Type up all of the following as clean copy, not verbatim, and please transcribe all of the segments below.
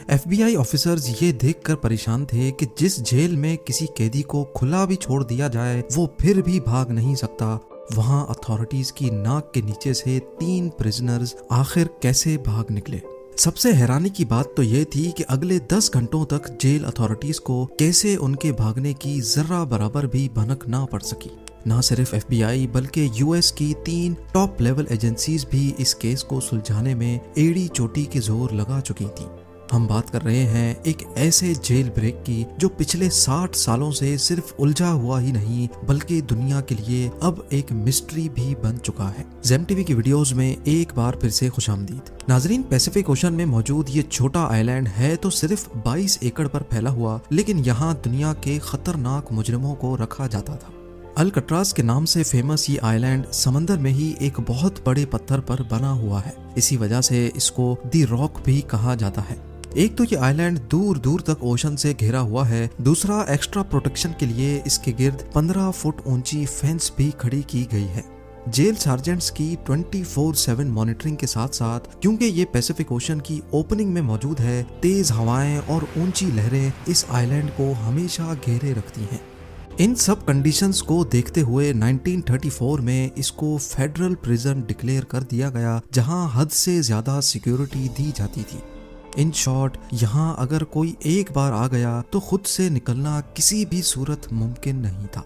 FBI officers ये देखकर परेशान थे कि जिस जेल में किसी कैदी को खुला भी छोड़ दिया जाए वो फिर भी भाग नहीं सकता, वहां अथॉरिटीज की नाक के नीचे से 3 प्रिजनर्स आखिर कैसे भाग निकले। सबसे हैरानी की बात तो ये थी कि अगले 10 घंटों तक जेल अथॉरिटीज को कैसे उनके भागने की जर्रा बराबर भी भनक ना पड़ सकी। ना सिर्फ एफबीआई बल्कि यूएस की 3 टॉप लेवल एजेंसीज भी इस केस को सुलझाने में एड़ी चोटी के जोर लगा चुकी थी। हम बात कर रहे हैं एक ऐसे जेल ब्रेक की जो पिछले 60 सालों से सिर्फ उलझा हुआ ही नहीं बल्कि दुनिया के लिए अब एक मिस्ट्री भी बन चुका है। जेम टीवी की वीडियोस में एक बार फिर से खुशामदीद। नाजरीन, पैसिफिक ओशन में मौजूद ये छोटा आइलैंड है तो सिर्फ 22 एकड़ पर फैला हुआ, लेकिन यहाँ दुनिया के खतरनाक मुजरिमों को रखा जाता था। अल्कट्राज के नाम से फेमस ये आइलैंड समंदर में ही एक बहुत बड़े पत्थर पर बना हुआ है। इसी वजह से इसको दी रॉक भी कहा जाता है। एक तो ये आइलैंड दूर दूर तक ओशन से घिरा हुआ है, दूसरा एक्स्ट्रा प्रोटेक्शन के लिए इसके गिर्द 15 फुट ऊंची फेंस भी खड़ी की गई है। जेल सार्जेंट्स की 24/7 मॉनिटरिंग के साथ साथ, क्योंकि ये पैसिफिक ओशन की ओपनिंग में मौजूद है, तेज हवाएं और ऊंची लहरें इस आइलैंड को हमेशा घेरे रखती हैं। इन सब कंडीशंस को देखते हुए 1934 में इसको फेडरल प्रिजन डिक्लेयर कर दिया गया, जहां हद से ज्यादा सिक्योरिटी दी जाती थी। इन शॉर्ट, यहाँ अगर कोई एक बार आ गया तो खुद से निकलना किसी भी सूरत मुमकिन नहीं था।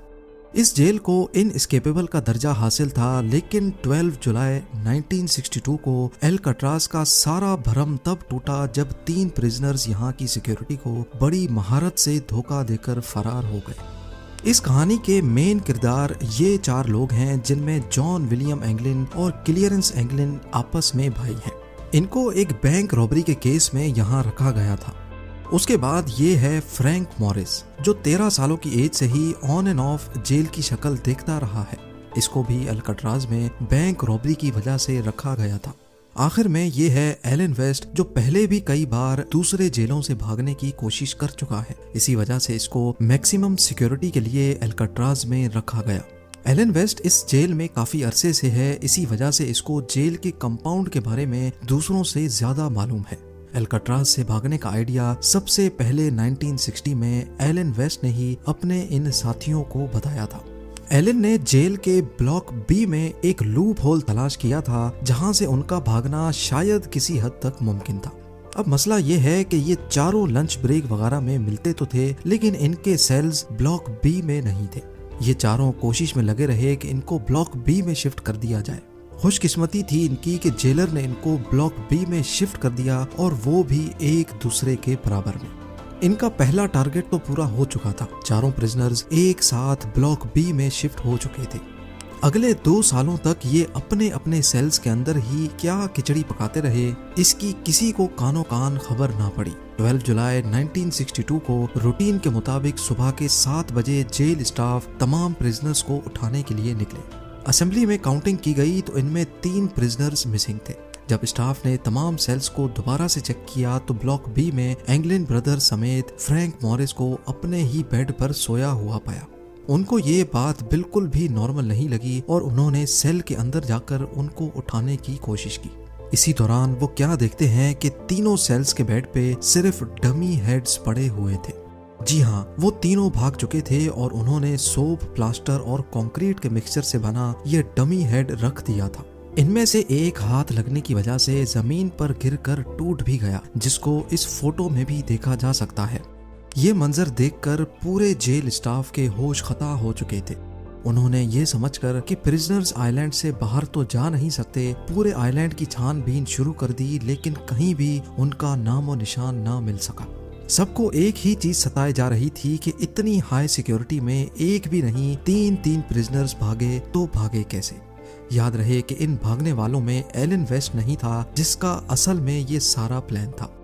इस जेल को इनएस्केपेबल का दर्जा हासिल था, लेकिन 12 जुलाई 1962 को एल्कट्राज का सारा भरम तब टूटा जब 3 प्रिजनर्स यहाँ की सिक्योरिटी को बड़ी महारत से धोखा देकर फरार हो गए। इस कहानी के मेन किरदार ये 4 लोग हैं, जिनमें जॉन विलियम एंगलिन और क्लियरेंस एंगलिन आपस में भाई हैं। इनको एक बैंक रॉबरी के केस में यहाँ रखा गया था। उसके बाद ये है फ्रैंक मॉरिस, जो 13 सालों की एज से ही ऑन एंड ऑफ जेल की शक्ल देखता रहा है। इसको भी अल्कट्राज में बैंक रॉबरी की वजह से रखा गया था। आखिर में ये है एलन वेस्ट, जो पहले भी कई बार दूसरे जेलों से भागने की कोशिश कर चुका है। इसी वजह से इसको मैक्सिमम सिक्योरिटी के लिए अल्कट्राज में रखा गया। एलन वेस्ट इस जेल में काफी अरसे से है, इसी वजह से इसको जेल के कंपाउंड के बारे में दूसरों से ज्यादा मालूम है। अल्कट्राज से भागने का आइडिया सबसे पहले 1960 में एलन वेस्ट ने ही अपने इन साथियों को बताया था। एलन ने जेल के ब्लॉक बी में एक लूप होल तलाश किया था, जहां से उनका भागना शायद किसी हद तक मुमकिन था। अब मसला ये है कि ये चारों लंच ब्रेक वगैरह में मिलते तो थे, लेकिन इनके सेल्स ब्लॉक बी में नहीं थे। ये चारों कोशिश में लगे रहे कि इनको ब्लॉक बी में शिफ्ट कर दिया जाए। खुशकिस्मती थी इनकी कि जेलर ने इनको ब्लॉक बी में शिफ्ट कर दिया, और वो भी एक दूसरे के बराबर में। इनका पहला टारगेट तो पूरा हो चुका था। चारों प्रिजनर्स एक साथ ब्लॉक बी में शिफ्ट हो चुके थे। अगले 2 सालों तक ये अपने अपने सेल्स के अंदर ही क्या खिचड़ी पकाते रहे, इसकी किसी को कानो कान खबर ना पड़ी। 12 जुलाई 1962 को रूटीन के मुताबिक सुबह के 7 बजे जेल स्टाफ तमाम प्रिजनर्स को उठाने के लिए निकले। असेंबली में काउंटिंग की गई तो इनमें 3 प्रिजनर्स मिसिंग थे। जब स्टाफ ने तमाम सेल्स को दोबारा से चेक किया तो ब्लॉक बी में एंगलिन ब्रदर समेत फ्रैंक मॉरिस को अपने ही बेड पर सोया हुआ पाया। उनको ये बात बिल्कुल भी नॉर्मल नहीं लगी और उन्होंने सेल के अंदर जाकर उनको उठाने की कोशिश की। इसी दौरान वो क्या देखते हैं कि तीनों सेल्स के बेड पे सिर्फ डमी हेड्स पड़े हुए थे। जी हाँ, वो तीनों भाग चुके थे और उन्होंने सोप, प्लास्टर और कंक्रीट के मिक्सचर से बना ये डमी हेड रख दिया था। इनमें से एक हाथ लगने की वजह से जमीन पर गिरकर टूट भी गया, जिसको इस फोटो में भी देखा जा सकता है। ये मंजर देखकर पूरे जेल स्टाफ के होश खता हो चुके थे। उन्होंने ये समझकर कि प्रिजनर्स आइलैंड से बाहर तो जा नहीं सकते, पूरे आइलैंड की छानबीन शुरू कर दी, लेकिन कहीं भी उनका नामो निशान ना मिल सका। सबको एक ही चीज सताए जा रही थी कि इतनी हाई सिक्योरिटी में एक भी नहीं 3 प्रिजनर्स भागे तो भागे कैसे। याद रहे कि इन भागने वालों में एलन वेस्ट नहीं था, जिसका असल में ये सारा प्लान था।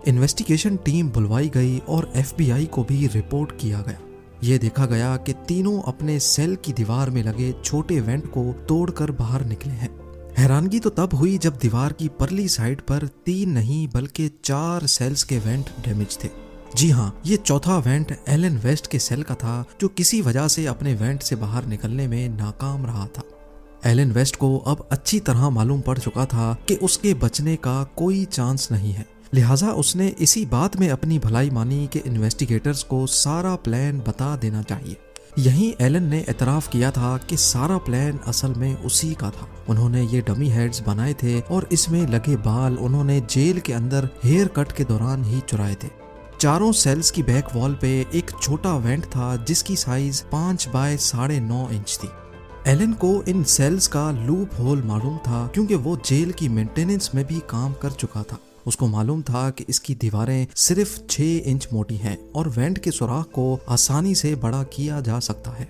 इन्वेस्टिगेशन टीम बुलवाई गई और एफबीआई को भी रिपोर्ट किया गया। ये देखा गया कि तीनों अपने सेल की दीवार में लगे छोटे वेंट को तोड़कर बाहर निकले हैं। हैरानगी तो तब हुई जब दीवार की परली साइड पर 3 नहीं बल्कि 4 सेल्स के वेंट डैमेज थे। जी हाँ, ये चौथा वेंट एलन वेस्ट के सेल का था, जो किसी वजह से अपने वेंट से बाहर निकलने में नाकाम रहा था। एलन वेस्ट को अब अच्छी तरह मालूम पड़ चुका था कि उसके बचने का कोई चांस नहीं है। लिहाजा उसने इसी बात में अपनी भलाई मानी कि इन्वेस्टिगेटर्स को सारा प्लान बता देना चाहिए। यहीं एलन ने एतराफ किया था कि सारा प्लान असल में उसी का था। उन्होंने ये डमी हेड्स बनाए थे और इसमें लगे बाल उन्होंने जेल के अंदर हेयर कट के दौरान ही चुराए थे। चारों सेल्स की बैक वॉल पे एक छोटा वेंट था जिसकी साइज 5 बाय 9.5 इंच थी। एलन को इन सेल्स का लूप होल मालूम था क्योंकि वो जेल की मेंटेनेंस में भी काम कर चुका था। उसको मालूम था कि इसकी दीवारें सिर्फ 6 इंच मोटी हैं और वेंट के सुराख को आसानी से बड़ा किया जा सकता है।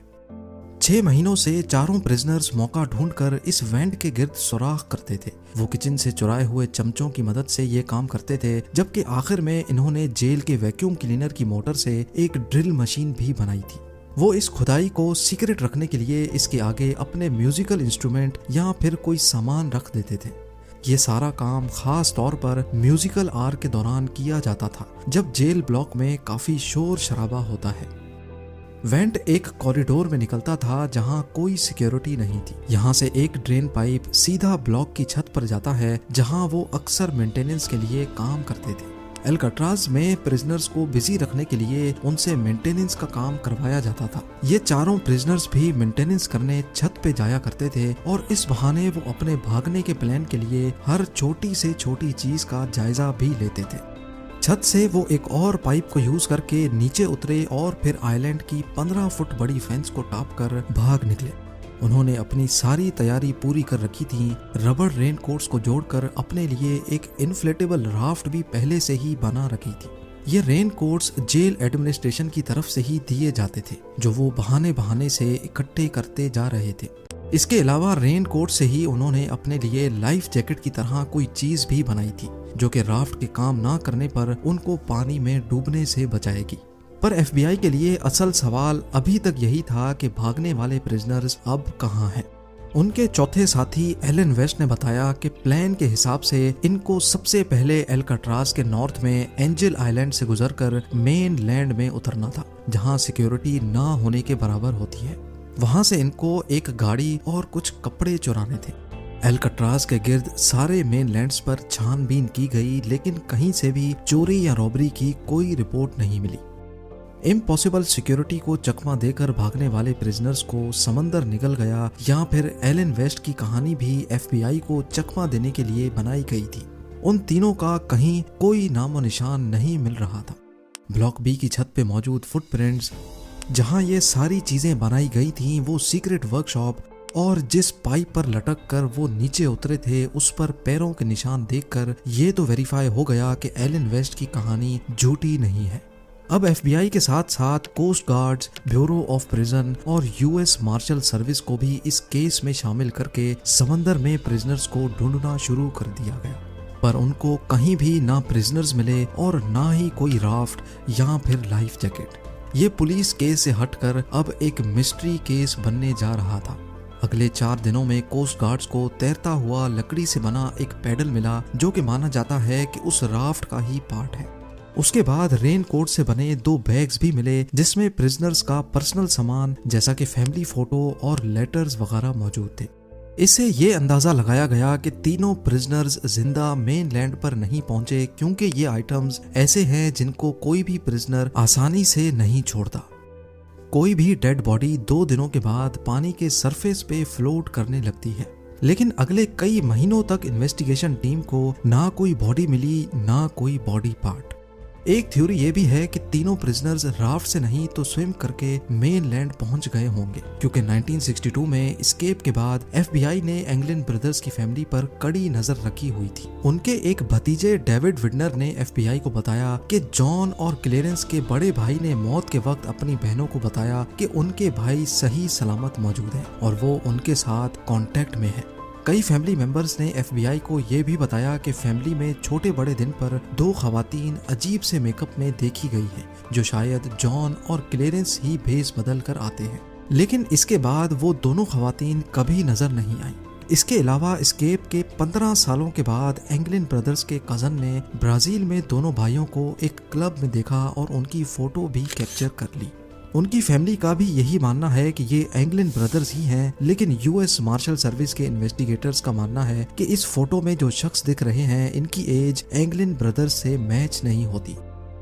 6 महीनों से चारों प्रिजनर्स मौका ढूंढकर इस वेंट के गिर्द सुराख करते थे। वो किचन से चुराए हुए चमचों की मदद से ये काम करते थे, जबकि आखिर में इन्होंने जेल के वैक्यूम क्लीनर की मोटर से एक ड्रिल मशीन भी बनाई थी। वो इस खुदाई को सीक्रेट रखने के लिए इसके आगे अपने म्यूजिकल इंस्ट्रूमेंट या फिर कोई सामान रख देते थे। ये सारा काम खास तौर पर म्यूजिकल आवर के दौरान किया जाता था, जब जेल ब्लॉक में काफी शोर शराबा होता है। वेंट एक कॉरिडोर में निकलता था जहां कोई सिक्योरिटी नहीं थी। यहाँ से एक ड्रेन पाइप सीधा ब्लॉक की छत पर जाता है जहां वो अक्सर मेंटेनेंस के लिए काम करते थे। एल्काट्राज में प्रिजनर्स को बिजी रखने के लिए उनसे मेंटेनेंस का काम करवाया जाता था। ये चारों प्रिजनर्स भी मेंटेनेंस करने छत पे जाया करते थे और इस बहाने वो अपने भागने के प्लान के लिए हर छोटी से छोटी चीज का जायजा भी लेते थे। छत से वो एक और पाइप को यूज करके नीचे उतरे और फिर आइलैंड की 15 फुट बड़ी फेंस को टॉप कर भाग निकले। उन्होंने अपनी सारी तैयारी पूरी कर रखी थी। रबर रेन कोट्स को जोड़कर अपने लिए एक इन्फ्लेटेबल राफ्ट भी पहले से ही बना रखी थी। ये रेन कोट्स जेल एडमिनिस्ट्रेशन की तरफ से ही दिए जाते थे, जो वो बहाने बहाने से इकट्ठे करते जा रहे थे। इसके अलावा रेन कोट से ही उन्होंने अपने लिए लाइफ जैकेट की तरह कोई चीज भी बनाई थी, जो कि राफ्ट के काम ना करने पर उनको पानी में डूबने से बचाएगी। पर एफबीआई के लिए असल सवाल अभी तक यही था कि भागने वाले प्रिजनर्स अब कहाँ हैं। उनके चौथे साथी एलन वेस्ट ने बताया कि प्लान के हिसाब से इनको सबसे पहले एल्काट्राज के नॉर्थ में एंजल आइलैंड से गुजरकर मेन लैंड में उतरना था, जहां सिक्योरिटी ना होने के बराबर होती है। वहां से इनको एक गाड़ी और कुछ कपड़े चुराने थे। एल्काट्राज के गिर्द सारे मेन लैंड्स पर छानबीन की गई, लेकिन कहीं से भी चोरी या रॉबरी की कोई रिपोर्ट नहीं मिली। इम्पॉसिबल सिक्योरिटी को चकमा देकर भागने वाले प्रिजनर्स को समंदर निकल गया, या फिर एलन वेस्ट की कहानी भी एफबीआई को चकमा देने के लिए बनाई गई थी। उन तीनों का कहीं कोई नामो निशान नहीं मिल रहा था। ब्लॉक बी की छत पे मौजूद फुटप्रिंट्स, जहां ये सारी चीजें बनाई गई थी, वो सीक्रेट वर्कशॉप और जिस पाइप पर लटक कर वो नीचे उतरे थे, उस पर पैरों के निशान देखकर ये तो वेरीफाई हो गया कि एलन वेस्ट की कहानी झूठी नहीं है। अब एफबीआई के साथ साथ coast guards, bureau of prison और यूएस मार्शल सर्विस को भी इस केस में शामिल करके समंदर में प्रिजनर्स को ढूंढना शुरू कर दिया गया, पर उनको कहीं भी ना प्रिजनर्स मिले और ना ही कोई राफ्ट या फिर लाइफ जैकेट। ये पुलिस केस से हटकर अब एक मिस्ट्री केस बनने जा रहा था। अगले 4 दिनों में कोस्ट गार्ड्स को तैरता हुआ लकड़ी से बना एक पैडल मिला, जो कि माना जाता है कि उस राफ्ट का ही पार्ट है। उसके बाद रेन कोट से बने 2 बैग्स भी मिले, जिसमें प्रिजनर्स का पर्सनल सामान जैसा कि फैमिली फोटो और लेटर्स वगैरह मौजूद थे। इससे ये अंदाजा लगाया गया कि तीनों प्रिजनर्स जिंदा मेन लैंड पर नहीं पहुंचे, क्योंकि ये आइटम्स ऐसे हैं जिनको कोई भी प्रिजनर आसानी से नहीं छोड़ता। कोई भी डेड बॉडी 2 दिनों के बाद पानी के सरफेस पे फ्लोट करने लगती है, लेकिन अगले कई महीनों तक इन्वेस्टिगेशन टीम को ना कोई बॉडी मिली, ना कोई बॉडी पार्ट। एक थ्योरी ये भी है कि तीनों प्रिजनर्स राफ्ट से नहीं तो स्विम करके मेन लैंड पहुंच गए होंगे, क्योंकि 1962 में एस्केप के बाद एफबीआई ने एंगलिन ब्रदर्स की फैमिली पर कड़ी नजर रखी हुई थी। उनके एक भतीजे डेविड विडनर ने एफबीआई को बताया कि जॉन और क्लेरेंस के बड़े भाई ने मौत के वक्त अपनी बहनों को बताया कि उनके भाई सही सलामत मौजूद हैं और वो उनके साथ कांटेक्ट में है। कई फैमिली मेंबर्स ने एफबीआई को यह भी बताया कि फैमिली में छोटे बड़े दिन पर 2 खवातीन अजीब से मेकअप में देखी गई हैं, जो शायद जॉन और क्लेरेंस ही भेस बदल कर आते हैं, लेकिन इसके बाद वो दोनों खवातीन कभी नजर नहीं आई। इसके अलावा एस्केप के 15 सालों के बाद एंगलिन ब्रदर्स के कजन ने ब्राजील में दोनों भाइयों को एक क्लब में देखा और उनकी फोटो भी कैप्चर कर ली। उनकी फैमिली का भी यही मानना है कि ये एंगलिन ब्रदर्स ही हैं, लेकिन यूएस मार्शल सर्विस के इन्वेस्टिगेटर्स का मानना है कि इस फोटो में जो शख्स दिख रहे हैं इनकी एज एंगलिन ब्रदर्स से मैच नहीं होती।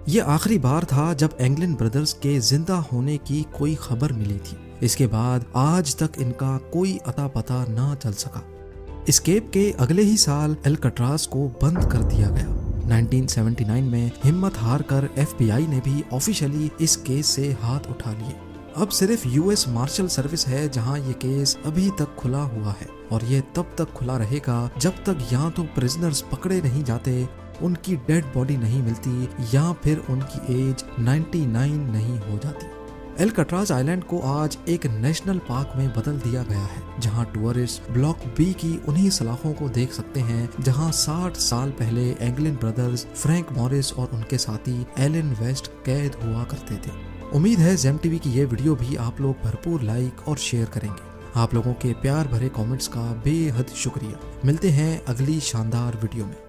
ये आखिरी बार था जब एंगलिन ब्रदर्स के जिंदा होने की कोई खबर मिली थी। इसके बाद आज तक इनका कोई अता पता ना चल सका। एस्केप के अगले ही साल एल्काट्राज को बंद कर दिया गया। 1979 में हिम्मत हार कर FBI ने भी ऑफिशियली इस केस से हाथ उठा लिए। अब सिर्फ यूएस मार्शल सर्विस है जहां ये केस अभी तक खुला हुआ है, और ये तब तक खुला रहेगा जब तक या तो प्रिजनर्स पकड़े नहीं जाते, उनकी डेड बॉडी नहीं मिलती, या फिर उनकी एज 99 नहीं हो जाती। एल्काट्राज आइलैंड को आज एक नेशनल पार्क में बदल दिया गया है, जहां टूरिस्ट ब्लॉक बी की उन्हीं सलाखों को देख सकते हैं जहां 60 साल पहले एंगलिन ब्रदर्स, फ्रैंक मॉरिस और उनके साथी एलन वेस्ट कैद हुआ करते थे। उम्मीद है जेम टीवी की ये वीडियो भी आप लोग भरपूर लाइक और शेयर करेंगे। आप लोगों के प्यार भरे कमेंट्स का बेहद शुक्रिया। मिलते हैं अगली शानदार वीडियो में।